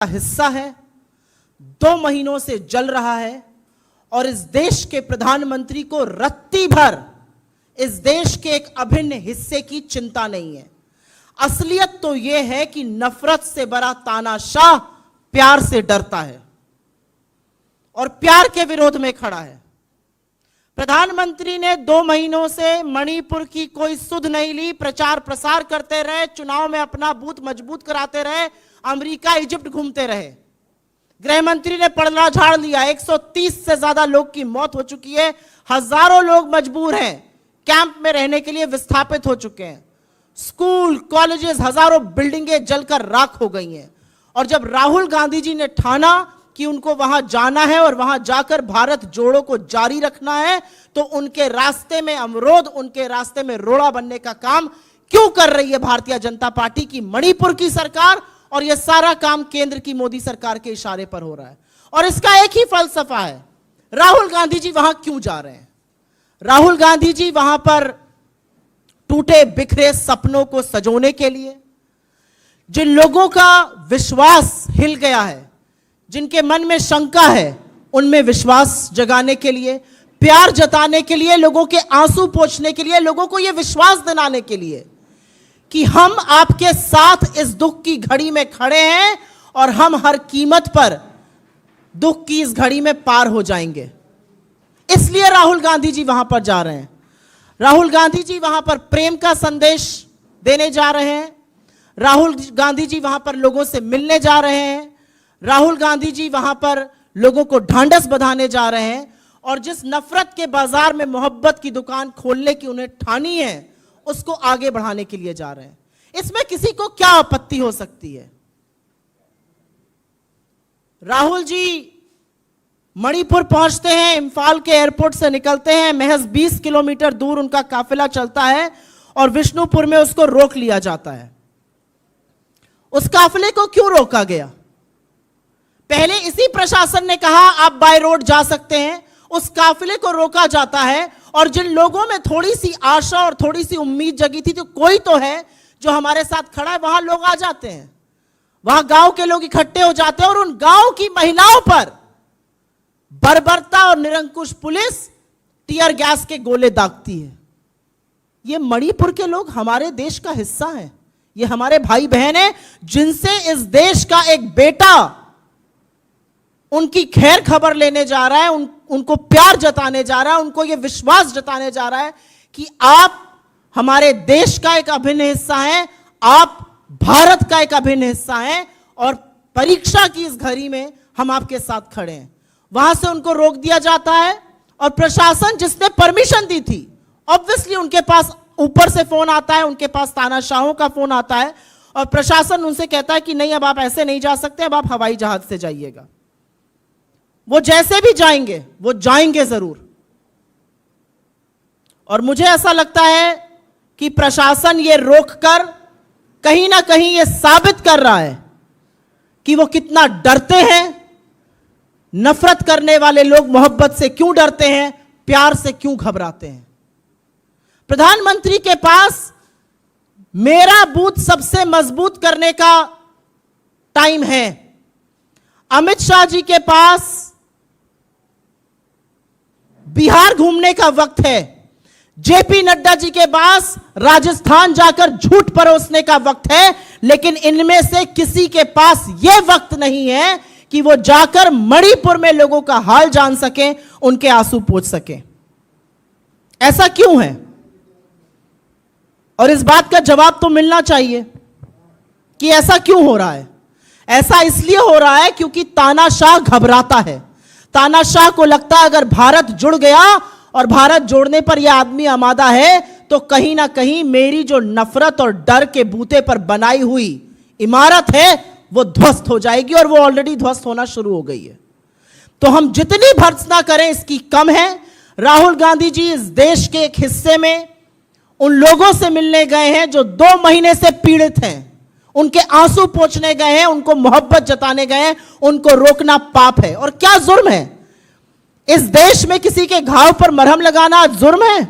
हिस्सा है, 2 महीनों से जल रहा है और इस देश के प्रधानमंत्री को रत्ती भर इस देश के एक अभिन्न हिस्से की चिंता नहीं है। असलियत तो यह है कि नफरत से भरा तानाशाह प्यार से डरता है और प्यार के विरोध में खड़ा है। प्रधानमंत्री ने 2 महीनों से मणिपुर की कोई सुध नहीं ली, प्रचार प्रसार करते रहे, चुनाव में अपना बूथ मजबूत कराते रहे, अमेरिका इजिप्ट घूमते रहे। गृह मंत्री ने पलड़ा झाड़ लिया, 130 से ज्यादा लोग की मौत हो चुकी है, हजारों लोग मजबूर हैं, कैंप में रहने के लिए विस्थापित हो चुके हैं। स्कूल, कॉलेजेस, हजारों बिल्डिंगें जलकर राख हो गई हैं। और जब राहुल गांधी जी ने ठाना कि उनको वहां जाना है और वहां जाकर भारत जोड़ो को जारी रखना है, तो उनके रास्ते में अवरोध, उनके रास्ते में रोड़ा बनने का काम क्यों कर रही है भारतीय जनता पार्टी की मणिपुर की सरकार? और यह सारा काम केंद्र की मोदी सरकार के इशारे पर हो रहा है। और इसका एक ही फलसफा है, राहुल गांधी जी वहां क्यों जा रहे हैं? राहुल गांधी जी वहां पर टूटे बिखरे सपनों को सजोने के लिए, जिन लोगों का विश्वास हिल गया है, जिनके मन में शंका है, उनमें विश्वास जगाने के लिए, प्यार जताने के लिए, लोगों के आंसू पोंछने के लिए, लोगों को यह विश्वास दिलाने के लिए कि हम आपके साथ इस दुख की घड़ी में खड़े हैं और हम हर कीमत पर दुख की इस घड़ी में पार हो जाएंगे। इसलिए राहुल गांधी जी वहां पर जा रहे हैं। राहुल गांधी जी वहां पर प्रेम का संदेश देने जा रहे हैं। राहुल गांधी जी वहां पर लोगों से मिलने जा रहे हैं। राहुल गांधी जी वहां पर लोगों को ढांढस बंधाने जा रहे हैं और जिस नफरत के बाजार में मोहब्बत की दुकान खोलने की उन्हें ठानी है, उसको आगे बढ़ाने के लिए जा रहे हैं। इसमें किसी को क्या आपत्ति हो सकती है? राहुल जी मणिपुर पहुंचते हैं, इंफाल के एयरपोर्ट से निकलते हैं, महज 20 किलोमीटर दूर उनका काफिला चलता है और विष्णुपुर में उसको रोक लिया जाता है। उस काफिले को क्यों रोका गया? पहले इसी प्रशासन ने कहा आप बाय रोड जा सकते हैं, उस काफिले को रोका जाता है और जिन लोगों में थोड़ी सी आशा और थोड़ी सी उम्मीद जगी थी, तो कोई तो है जो हमारे साथ खड़ा है, वहां लोग आ जाते हैं, वहां गांव के लोग इकट्ठे हो जाते हैं और उन गांव की महिलाओं पर बर्बरता और निरंकुश पुलिस टीयर गैस के गोले दागती है। ये मणिपुर के लोग हमारे देश का हिस्सा हैं, ये हमारे भाई बहन हैं, जिनसे इस देश का एक बेटा उनकी खैर खबर लेने जा रहा है, उनको प्यार जताने जा रहा है, उनको यह विश्वास जताने जा रहा है कि आप हमारे देश का एक अभिन्न हिस्सा हैं, आप भारत का एक अभिन्न हिस्सा हैं और परीक्षा की इस घड़ी में हम आपके साथ खड़े हैं। वहां से उनको रोक दिया जाता है और प्रशासन जिसने परमिशन दी थी, ऑब्वियसली उनके पास ऊपर से फोन आता है, उनके पास तानाशाहों का फोन आता है और प्रशासन उनसे कहता है कि नहीं, अब आप ऐसे नहीं जा सकते, अब आप हवाई जहाज से जाइएगा। वो जैसे भी जाएंगे, वो जाएंगे जरूर। और मुझे ऐसा लगता है कि प्रशासन ये रोककर कहीं ना कहीं ये साबित कर रहा है कि वो कितना डरते हैं। नफरत करने वाले लोग मोहब्बत से क्यों डरते हैं, प्यार से क्यों घबराते हैं? प्रधानमंत्री के पास मेरा बूथ सबसे मजबूत करने का टाइम है। अमित शाह जी के पास बिहार घूमने का वक्त है। जेपी नड्डा जी के पास राजस्थान जाकर झूठ परोसने का वक्त है। लेकिन इनमें से किसी के पास यह वक्त नहीं है कि वो जाकर मणिपुर में लोगों का हाल जान सकें, उनके आंसू पोंछ सकें। ऐसा क्यों है? और इस बात का जवाब तो मिलना चाहिए कि ऐसा क्यों हो रहा है। ऐसा इसलिए हो रहा है क्योंकि तानाशाह घबराता है। तानाशाह को लगता है अगर भारत जुड़ गया और भारत जोड़ने पर यह आदमी आमादा है, तो कहीं ना कहीं मेरी जो नफरत और डर के बूते पर बनाई हुई इमारत है वो ध्वस्त हो जाएगी और वो ऑलरेडी ध्वस्त होना शुरू हो गई है। तो हम जितनी भर्त्सना करें इसकी कम है। राहुल गांधी जी इस देश के एक हिस्से में उन लोगों से मिलने गए हैं जो 2 महीने से पीड़ित हैं, उनके आंसू पोंछने गए हैं, उनको मोहब्बत जताने गए हैं। उनको रोकना पाप है। और क्या जुर्म है? इस देश में किसी के घाव पर मरहम लगाना जुर्म है?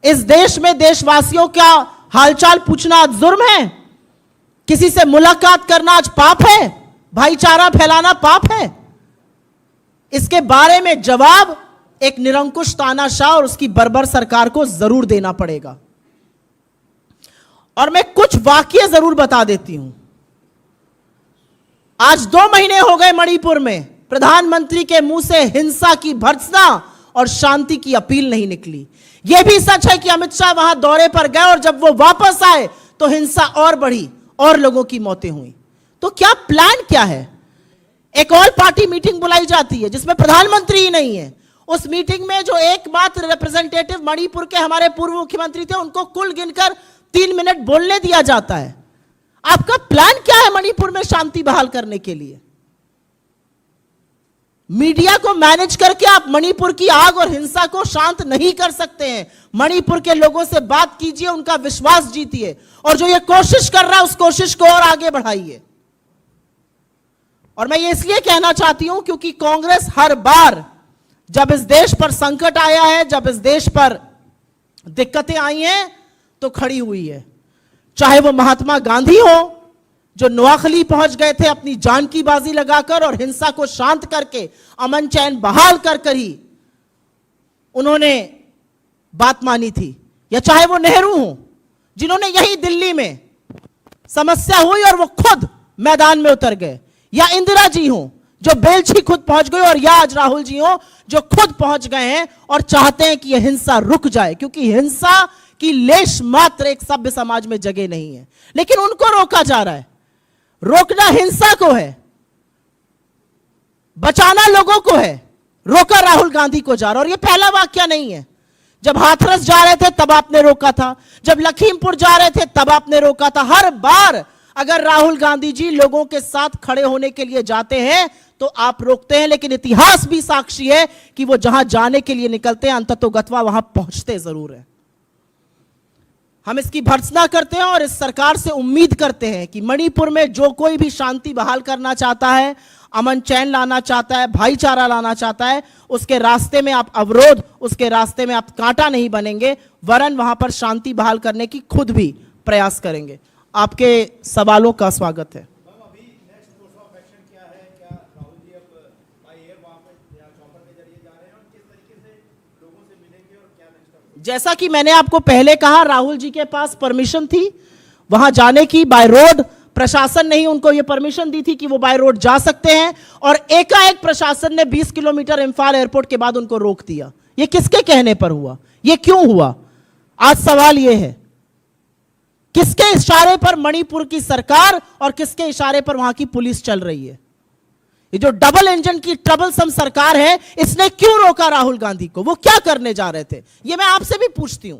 इस देश में देशवासियों का हालचाल पूछना जुर्म है? किसी से मुलाकात करना आज पाप है? भाईचारा फैलाना पाप है? इसके बारे में जवाब एक निरंकुश तानाशाह और उसकी बर्बर सरकार को जरूर देना पड़ेगा। और मैं कुछ वाकये जरूर बता देती हूं। आज 2 महीने हो गए मणिपुर में प्रधानमंत्री के मुंह से हिंसा की भर्त्सना और शांति की अपील नहीं निकली। यह भी सच है कि अमित शाह वहां दौरे पर गए और जब वो वापस आए तो हिंसा और बढ़ी और लोगों की मौतें हुई। तो क्या प्लान क्या है? एक ऑल पार्टी मीटिंग बुलाई जाती है जिसमें प्रधानमंत्री ही नहीं है। उस मीटिंग में जो एकमात्र रिप्रेजेंटेटिव मणिपुर के हमारे पूर्व मुख्यमंत्री थे, उनको कुल गिनकर 3 मिनट बोलने दिया जाता है। आपका प्लान क्या है मणिपुर में शांति बहाल करने के लिए? मीडिया को मैनेज करके आप मणिपुर की आग और हिंसा को शांत नहीं कर सकते हैं। मणिपुर के लोगों से बात कीजिए, उनका विश्वास जीतिए और जो ये कोशिश कर रहा है उस कोशिश को और आगे बढ़ाइए। और मैं ये इसलिए कहना चाहती हूं क्योंकि कांग्रेस हर बार जब इस देश पर संकट आया है, जब इस देश पर दिक्कतें आई हैं, तो खड़ी हुई है। चाहे वो महात्मा गांधी हो जो नोआखली पहुंच गए थे अपनी जान की बाजी लगाकर और हिंसा को शांत करके अमन चैन बहाल कर ही उन्होंने बात मानी थी, या चाहे वो नेहरू हो जिन्होंने यही दिल्ली में समस्या हुई और वो खुद मैदान में उतर गए, या इंदिरा जी हो जो बेलछी खुद पहुंच गए, और या आज राहुल जी हो जो खुद पहुंच गए हैं और चाहते हैं कि यह हिंसा रुक जाए, क्योंकि हिंसा की लेश मात्र एक सभ्य समाज में जगह नहीं है। लेकिन उनको रोका जा रहा है। रोकना हिंसा को है, बचाना लोगों को है। रोका राहुल गांधी को जा रहा। और यह पहला वाकया नहीं है। जब हाथरस जा रहे थे तब आपने रोका था, जब लखीमपुर जा रहे थे तब आपने रोका था। हर बार अगर राहुल गांधी जी लोगों के साथ खड़े होने के लिए जाते हैं तो आप रोकते हैं, लेकिन इतिहास भी साक्षी है कि वो जहां जाने के लिए निकलते हैं अंततोगत्वा वहां पहुंचते जरूर है। हम इसकी भर्त्सना करते हैं और इस सरकार से उम्मीद करते हैं कि मणिपुर में जो कोई भी शांति बहाल करना चाहता है, अमन चैन लाना चाहता है, भाईचारा लाना चाहता है, उसके रास्ते में आप अवरोध, उसके रास्ते में आप कांटा नहीं बनेंगे, वरन वहां पर शांति बहाल करने की खुद भी प्रयास करेंगे। आपके सवालों का स्वागत है। जैसा कि मैंने आपको पहले कहा, राहुल जी के पास परमिशन थी वहां जाने की बाय रोड। प्रशासन ने ही उनको यह परमिशन दी थी कि वो बाय रोड जा सकते हैं, और एकाएक प्रशासन ने 20 किलोमीटर इंफाल एयरपोर्ट के बाद उनको रोक दिया। यह किसके कहने पर हुआ? यह क्यों हुआ? आज सवाल यह है, किसके इशारे पर मणिपुर की सरकार और किसके इशारे पर वहां की पुलिस चल रही है? ये जो डबल इंजन की ट्रबलसम सरकार है, इसने क्यों रोका राहुल गांधी को? वो क्या करने जा रहे थे? ये मैं आपसे भी पूछती हूं।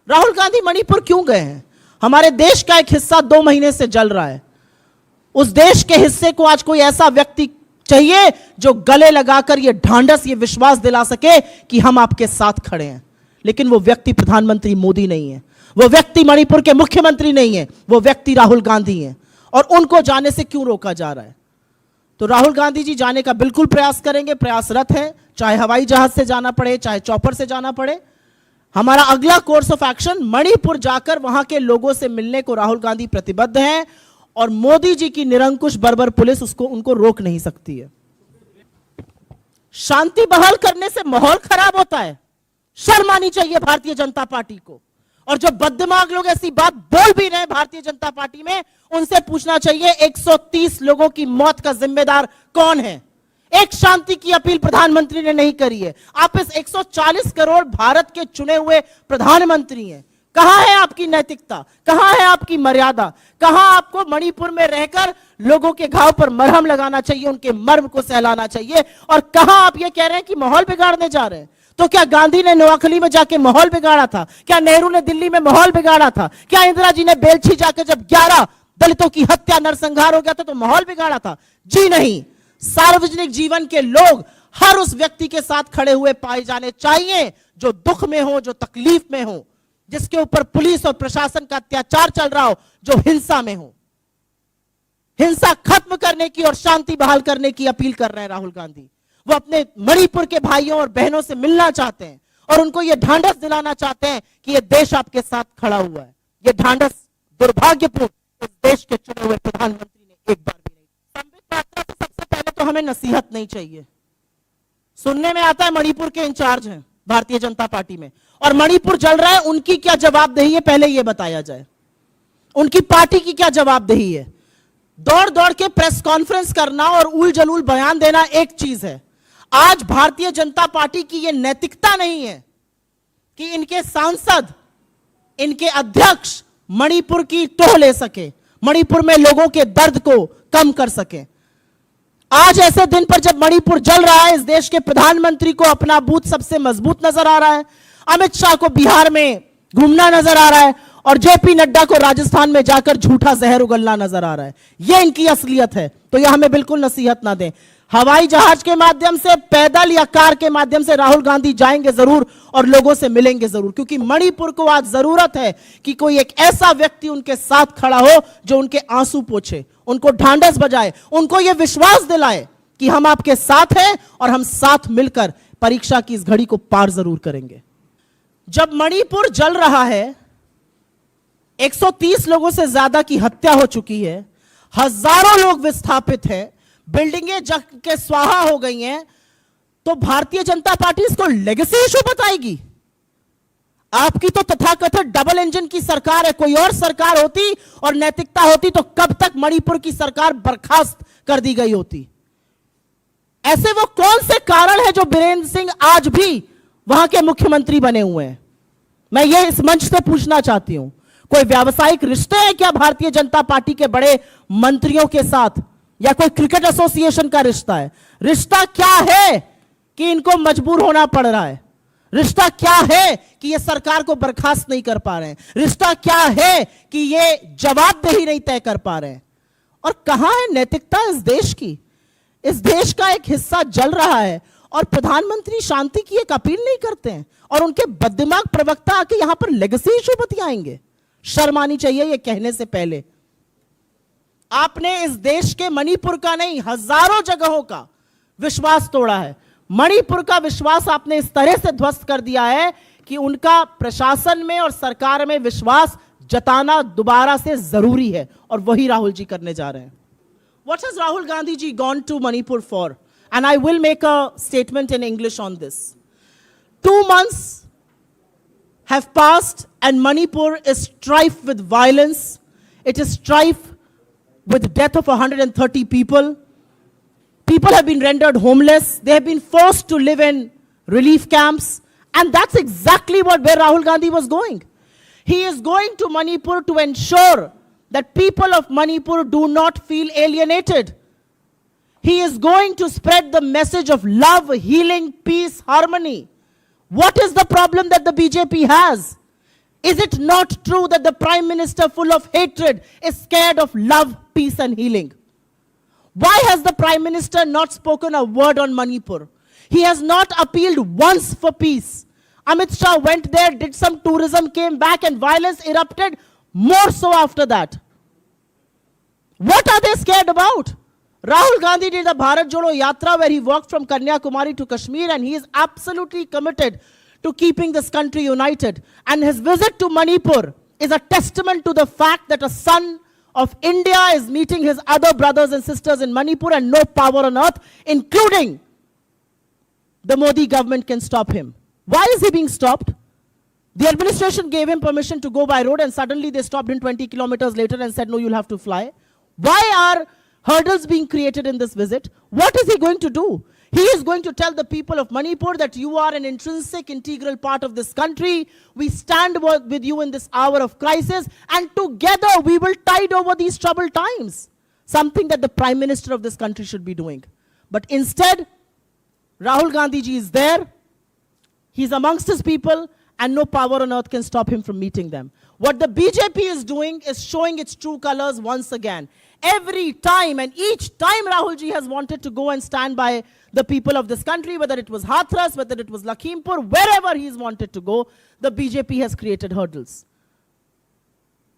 राहुल गांधी मणिपुर क्यों गए हैं? हमारे देश का एक हिस्सा 2 महीने से जल रहा है। उस देश के हिस्से को आज कोई ऐसा व्यक्ति चाहिए जो गले लगाकर ये ढांढस, ये विश्वास दिला सके कि हम आपके साथ खड़े हैं। लेकिन वो व्यक्ति प्रधानमंत्री मोदी नहीं है, वो व्यक्ति मणिपुर के मुख्यमंत्री नहीं है, वो व्यक्ति राहुल गांधी है। और उनको जाने से क्यों रोका जा रहा है? तो राहुल गांधी जी जाने का बिल्कुल प्रयास करेंगे, प्रयासरत हैं, चाहे हवाई जहाज से जाना पड़े, चाहे चॉपर से जाना पड़े। हमारा अगला कोर्स ऑफ एक्शन मणिपुर जाकर वहां के लोगों से मिलने को राहुल गांधी प्रतिबद्ध हैं, और मोदी जी की निरंकुश बर्बर पुलिस उनको रोक नहीं सकती है। शांति बहाल करने से माहौल खराब होता है, शर्म आनी चाहिए भारतीय जनता पार्टी को। और जो बददिमाग लोग ऐसी बात बोल भी रहे हैं भारतीय जनता पार्टी में, उनसे पूछना चाहिए 130 लोगों की मौत का जिम्मेदार कौन है? एक शांति की अपील प्रधानमंत्री ने नहीं करी है। आप इस 140 करोड़ भारत के चुने हुए प्रधानमंत्री हैं। कहां है आपकी नैतिकता? कहां है आपकी मर्यादा? कहां आपको मणिपुर में रहकर लोगों के घाव पर मरहम लगाना चाहिए, उनके मर्म को सहलाना चाहिए? और कहां आप ये कह रहे हैं कि माहौल बिगाड़ने जा रहे हैं? तो क्या गांधी ने नोआखली में जाके माहौल बिगाड़ा था? क्या नेहरू ने दिल्ली में माहौल बिगाड़ा था? क्या इंदिरा जी ने बेलछी जाकर जब 11 दलितों की हत्या, नरसंहार हो गया था तो माहौल बिगाड़ा था? जी नहीं। सार्वजनिक जीवन के लोग हर उस व्यक्ति के साथ खड़े हुए पाए जाने चाहिए जो दुख में हो, जो तकलीफ में हो, जिसके ऊपर पुलिस और प्रशासन का अत्याचार चल रहा हो, जो हिंसा में हो। हिंसा खत्म करने की और शांति बहाल करने की अपील कर रहे हैं राहुल गांधी। वो अपने मणिपुर के भाइयों और बहनों से मिलना चाहते हैं और उनको यह ढांढस दिलाना चाहते हैं कि यह देश आपके साथ खड़ा हुआ है। यह ढांढस दुर्भाग्यपूर्ण इस देश के चुने हुए प्रधानमंत्री ने एक बार भी नहीं। हमें नसीहत नहीं चाहिए। सुनने में आता है मणिपुर के इंचार्ज हैं भारतीय जनता पार्टी में, और मणिपुर जल रहा है, उनकी क्या जवाबदेही है पहले यह बताया जाए। उनकी पार्टी की क्या जवाबदेही है? दौड़ दौड़ के प्रेस कॉन्फ्रेंस करना और उल जलूल बयान देना एक चीज है। आज भारतीय जनता पार्टी की यह नैतिकता नहीं है कि इनके सांसद, इनके अध्यक्ष मणिपुर की टोह ले सके, मणिपुर में लोगों के दर्द को कम कर सके। आज ऐसे दिन पर जब मणिपुर जल रहा है, इस देश के प्रधानमंत्री को अपना बूथ सबसे मजबूत नजर आ रहा है, अमित शाह को बिहार में घूमना नजर आ रहा है, और जेपी नड्डा को राजस्थान में जाकर झूठा जहर उगलना नजर आ रहा है। यह इनकी असलियत है, तो यह हमें बिल्कुल नसीहत ना दें। हवाई जहाज के माध्यम से, पैदल या कार के माध्यम से राहुल गांधी जाएंगे जरूर और लोगों से मिलेंगे जरूर, क्योंकि मणिपुर को आज जरूरत है कि कोई एक ऐसा व्यक्ति उनके साथ खड़ा हो जो उनके आंसू पोंछे, उनको ढांढस बजाए, उनको यह विश्वास दिलाए कि हम आपके साथ हैं और हम साथ मिलकर परीक्षा की इस घड़ी को पार जरूर करेंगे। जब मणिपुर जल रहा है, 130 लोगों से ज्यादा की हत्या हो चुकी है, हजारों लोग विस्थापित हैं, बिल्डिंगें जग के स्वाहा हो गई हैं, तो भारतीय जनता पार्टी इसको लेगेसी इशू बताएगी? आपकी तो तथाकथित डबल इंजन की सरकार है। कोई और सरकार होती और नैतिकता होती तो कब तक मणिपुर की सरकार बर्खास्त कर दी गई होती। ऐसे वो कौन से कारण है जो बीरेंद्र सिंह आज भी वहां के मुख्यमंत्री बने हुए हैं? मैं ये इस मंच से पूछना चाहती हूं, कोई व्यावसायिक रिश्ते हैं क्या भारतीय जनता पार्टी के बड़े मंत्रियों के साथ, या कोई क्रिकेट एसोसिएशन का रिश्ता है? रिश्ता क्या है कि इनको मजबूर होना पड़ रहा है? रिश्ता क्या है कि ये सरकार को बर्खास्त नहीं कर पा रहे हैं? रिश्ता क्या है कि ये जवाबदेही नहीं तय कर पा रहे हैं? और कहां है नैतिकता इस देश की? इस देश का एक हिस्सा जल रहा है और प्रधानमंत्री शांति की एक अपील नहीं करते हैं, और उनके बददिमाग प्रवक्ता आके यहां पर लेगेसी इशू बतियाएंगे। शर्म आनी चाहिए ये कहने से पहले। आपने इस देश के मणिपुर का नहीं, हजारों जगहों का विश्वास तोड़ा है। मणिपुर का विश्वास आपने इस तरह से ध्वस्त कर दिया है कि उनका प्रशासन में और सरकार में विश्वास जताना दोबारा से जरूरी है, और वही राहुल जी करने जा रहे हैं। What has Rahul Gandhi ji gone to Manipur for? And I will make a statement in English on this. 2 months have passed and Manipur is strife with violence. It is strife with the death of 130 people. People have been rendered homeless. They have been forced to live in relief camps. And that's exactly where Rahul Gandhi was going. He is going to Manipur to ensure that people of Manipur do not feel alienated. He is going to spread the message of love, healing, peace, harmony. What is the problem that the BJP has? Is it not true that the Prime Minister, full of hatred, is scared of love, peace and healing? Why has the Prime Minister not spoken a word on Manipur? He has not appealed once for peace. Amit Shah went there, did some tourism, came back, and violence erupted more so after that. What are they scared about? Rahul Gandhi did a Bharat Jodo Yatra where he walked from Kanyakumari to Kashmir, and he is absolutely committed to keeping this country united. And his visit to Manipur is a testament to the fact that a son of India is meeting his other brothers and sisters in Manipur, and no power on earth, including the Modi government, can stop him. Why is he being stopped? The administration gave him permission to go by road, and suddenly they stopped him 20 kilometers later and said, no, you'll have to fly. Why are hurdles being created in this visit? What is he going to do? He is going to tell the people of Manipur that you are an intrinsic, integral part of this country. We stand with you in this hour of crisis, and together we will tide over these troubled times. Something that the Prime Minister of this country should be doing. But instead, Rahul Gandhi ji is there. He's amongst his people, and no power on earth can stop him from meeting them. What the BJP is doing is showing its true colors once again. Every time, and each time Rahul ji has wanted to go and stand by the people of this country, whether it was Hathras, whether it was Lakhimpur, wherever he's wanted to go, the BJP has created hurdles.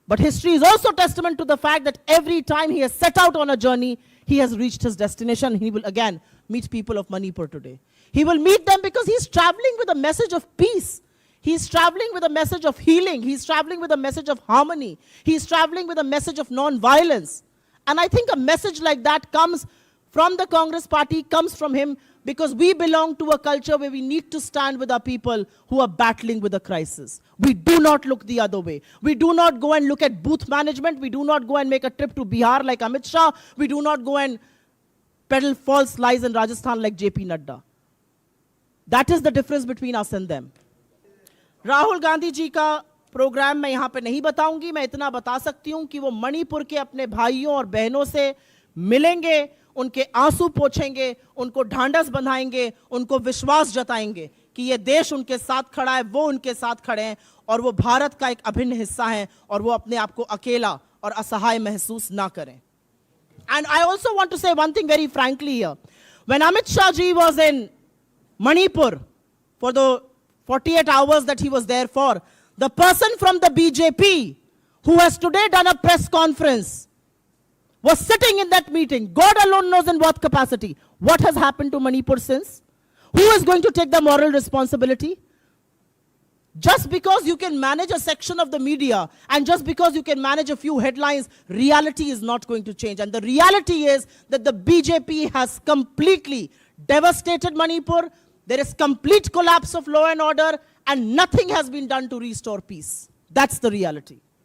But history is also testament to the fact that every time he has set out on a journey, he has reached his destination. He will again meet people of Manipur today. He will meet them because he's traveling with a message of peace. He's traveling with a message of healing. He's traveling with a message of harmony. He's traveling with a message of non-violence. And I think a message like that comes from the Congress party comes from him, because we belong to a culture where we need to stand with our people who are battling with a crisis. We do not look the other way. We do not go and look at booth management. We do not go and make a trip to Bihar like Amit Shah. We do not go and peddle false lies in Rajasthan like JP Nadda. That is the difference between us and them. Rahul Gandhi ji का programme मैं यहाँ पे नहीं बताऊंगी. मैं इतना बता सकती हूँ कि वो मणिपुर के अपने भाइयों और बहनों से मिलेंगे, उनके आंसू पोंछेंगे, उनको ढांढस बंधाएंगे, उनको विश्वास जताएंगे कि ये देश उनके साथ खड़ा है, वो उनके साथ खड़े हैं और वो भारत का एक अभिन्न हिस्सा है और वो अपने आप को अकेला और असहाय महसूस ना करें. And I also want to say one thing very frankly here. When Amit Shah ji was in Manipur for the 48 hours that he was there for, the person from the BJP who has today done a press conference was sitting in that meeting. God alone knows in what capacity. What has happened to Manipur since? Who is going to take the moral responsibility? Just because you can manage a section of the media and just because you can manage a few headlines, reality is not going to change. And the reality is that the BJP has completely devastated Manipur. There is complete collapse of law and order and nothing has been done to restore peace. That's the reality.